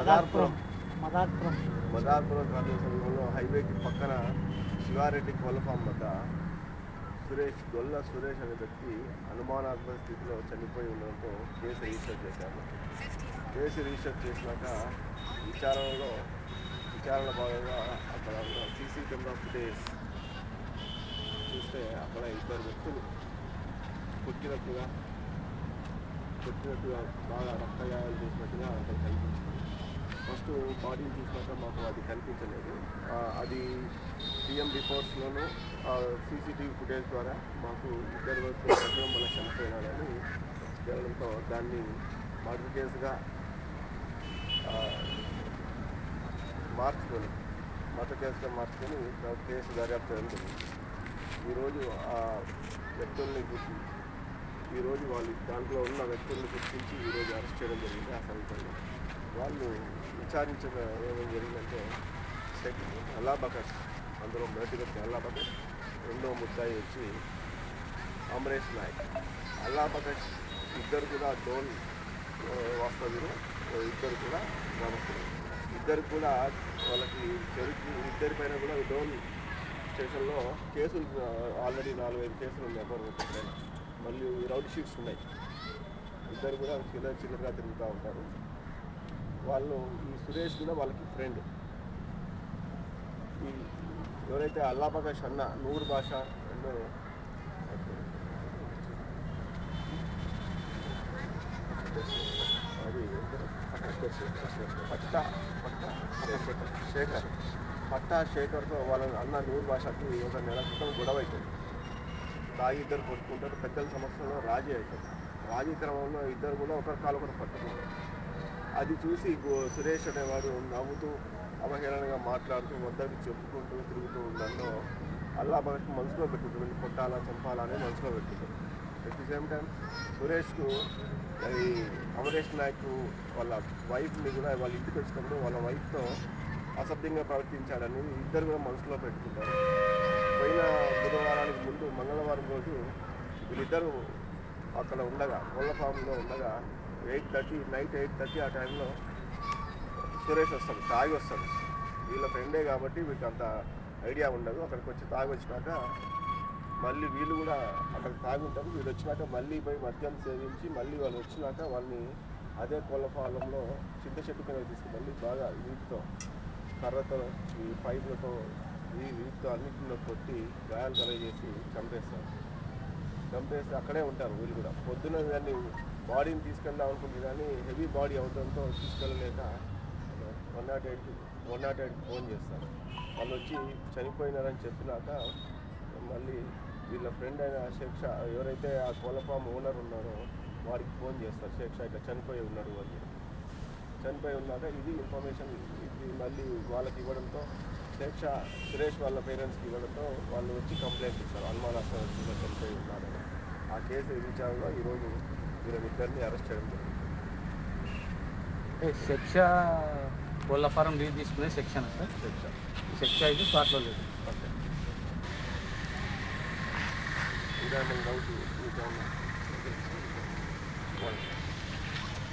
మదార్పురం మదార్పురం కాలువ సమీపంలో హైవేకి పక్కన శివారెడ్డి కోళ్ళ ఫామ్ వద్ద గొల్ల సురేష్ అనే వ్యక్తి అనుమానాస్పద స్థితిలో చనిపోయి ఉండడంతో కేసు రిజిస్టర్ చేశారు. కేసు రిజిస్టర్ చేసినాక విచారణ భాగంగా అక్కడ ఉన్న సీసీ కెమెరా ఫుటేజ్ చూస్తే అక్కడ ఇద్దరు వ్యక్తులు కొట్టినట్టుగా బాగా రక్తగాయాలు చేసినట్టుగా అక్కడ కనిపించింది. ఫస్ట్ బాడీని చూసినాక మాకు అది కనిపించలేదు. అది పిఎం రిపోర్ట్స్లోనూ సీసీటీవీ ఫుటేజ్ ద్వారా మాకు ఇద్దరు వ్యక్తులు మళ్ళీ చనిపోయినారని తేలడంతో దాన్ని మర్డర్ కేసుగా మార్చుకొని కేసు దర్యాప్తు జరుగుతుంది. ఈరోజు ఆ వ్యక్తుల్ని ఈరోజు వాళ్ళు దాంట్లో ఉన్న వ్యక్తులను గుర్తించి ఈరోజు అరెస్ట్ చేయడం జరిగింది. ఆ సమీపంలో వాళ్ళు విచారించగా ఏమేమి జరిగిందంటే అల్లాబకష్, అందులో మొదటి వ్యక్తి అల్లాబకష్, రెండో ముద్దాయి వచ్చి అమరేష్ నాయక్. అల్లాబకష్ ఇద్దరు కూడా డోన్ వాస్తవ్యులు, ఇద్దరు కూడా గ్రామస్తులు. ఇద్దరు కూడా వాళ్ళకి ఇద్దరిపైన కూడా డోన్ స్టేషన్లో కేసులు ఆల్రెడీ 4-5 కేసులు ఉన్నాయి. ఎవరు మళ్ళీ రౌడ్ షీట్స్ ఉన్నాయి. ఇద్దరు కూడా చిన్నగా తిరుగుతూ ఉంటారు. వాళ్ళు ఈ సురేష్ కూడా వాళ్ళకి ఫ్రెండ్. ఈ ఎవరైతే అల్లాబకష్ అన్న నూరు భాష రెండో అది పట్టా శేఖర్తో వాళ్ళ అన్న నూరు భాషకి ఒక నెల క్రితం గొడవ అవుతుంది. తాగి ఇద్దరు కొట్టుకుంటారు. పెద్దల సమస్యలో రాజీ అవుతుంది. రాజీ క్రమంలో ఇద్దరు కూడా ఒకరి కాలు ఒకరు పట్టుకుంటారు. అది చూసి సురేష్ అనేవాడు నవ్వుతూ అవహేళనగా మాట్లాడుతూ వద్దకు చెప్పుకుంటూ తిరుగుతూ ఉండడంలో అల్లాబకష్ మనసులో పెట్టుకుంటారు, కొట్టాలా చంపాలా అని మనసులో పెట్టుకుంటారు. అట్ ది సేమ్ టైం సురేష్కు ఈ అమరేష్ నాయక్ వాళ్ళ వైఫ్ని కూడా వాళ్ళ ఇంటికి వచ్చినప్పుడు వాళ్ళ వైఫ్తో అసభ్యంగా ప్రవర్తించాడని ఇద్దరు కూడా మనసులో పెట్టుకుంటారు. పోయిన బుధవారానికి ముందు మంగళవారం రోజు వీళ్ళిద్దరూ అక్కడ ఉండగా కోళ్ళ ఫామ్లో ఉండగా 8:30 నైట్ 8:30 ఆ టైంలో సురేష్ వస్తాడు, తాగి వస్తాడు. వీళ్ళ ఫ్రెండే కాబట్టి వీళ్ళకి అంత ఐడియా ఉండదు. అక్కడికి వచ్చి తాగి వచ్చినాక మళ్ళీ వీళ్ళు కూడా అక్కడికి తాగి ఉంటారు. వీళ్ళు వచ్చినాక మళ్ళీ పోయి మద్యం సేవించి మళ్ళీ వాళ్ళు వచ్చినాక వాళ్ళని అదే కోళ్ళ ఫాలంలో చింత చెట్టు కింద తీసుకుని బాగా వీటితో కర్రతో ఈ పైపులతో వీటితో అన్నింటిలో కొట్టి గాయాలు కలగజేసి చంపేసి అక్కడే ఉంటారు. వీళ్ళు కూడా పొద్దున్న దాన్ని బాడీని తీసుకెళ్దాం అనుకుంటుంది కానీ హెవీ బాడీ అవడంతో తీసుకెళ్ళలేక 108కి ఫోన్ చేస్తారు. వాళ్ళు వచ్చి చనిపోయినారని చెప్పినాక మళ్ళీ వీళ్ళ ఫ్రెండ్ అయిన షేక్ షా ఎవరైతే ఆ కోళ్ళ ఫామ్ ఓనర్ ఉన్నారో వారికి ఫోన్ చేస్తారు. షేక్ షా ఇట్లా చనిపోయి ఉన్నాడు అని. చనిపోయి ఉన్నాక ఇది ఇన్ఫర్మేషన్ ఇది మళ్ళీ వాళ్ళకి ఇవ్వడంతో షేక్ షా సురేష్ వాళ్ళ పేరెంట్స్కి ఇవ్వడంతో వాళ్ళు వచ్చి కంప్లైంట్ ఇస్తారు అనుమానాస్పదంగా చనిపోయి ఉన్నారని. ఆ కేసు విచారణలో ఈరోజు వీళ్ళిద్దరిని అరెస్ట్ చేయడం జరిగింది. శిక్ష కోళ్ళ ఫారం లీజ్ తీసుకునే సెక్షన్ సార్. శిక్ష అయితే స్పాట్లో లేదు.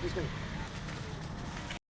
తీసుకోండి.